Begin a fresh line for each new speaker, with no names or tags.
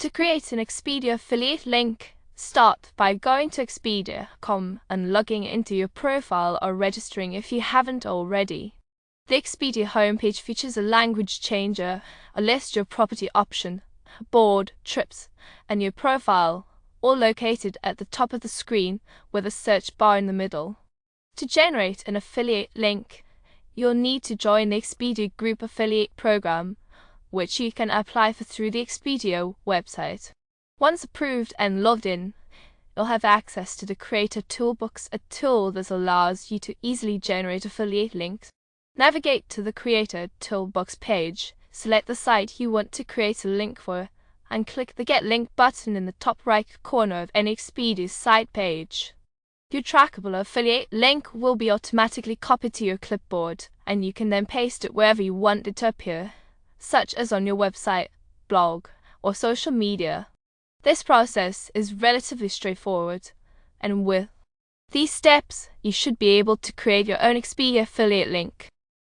To create an Expedia affiliate link, start by going to expedia.com and logging into your profile or registering if you haven't already. The Expedia homepage features a language changer, a list your property option, board, trips, and your profile, all located at the top of the screen with a search bar in the middle. To generate an affiliate link, you'll need to join the Expedia Group Affiliate Program, which you can apply for through the Expedia website. Once approved and logged in, you'll have access to the Creator Toolbox, a tool that allows you to easily generate affiliate links. Navigate to the Creator Toolbox page, select the site you want to create a link for, and click the Get Link button in the top right corner of any Expedia site page. Your trackable affiliate link will be automatically copied to your clipboard, and you can then paste it wherever you want it to appear, such as on your website, blog, or social media. This process is relatively straightforward, and with these steps, you should be able to create your own Expedia affiliate link.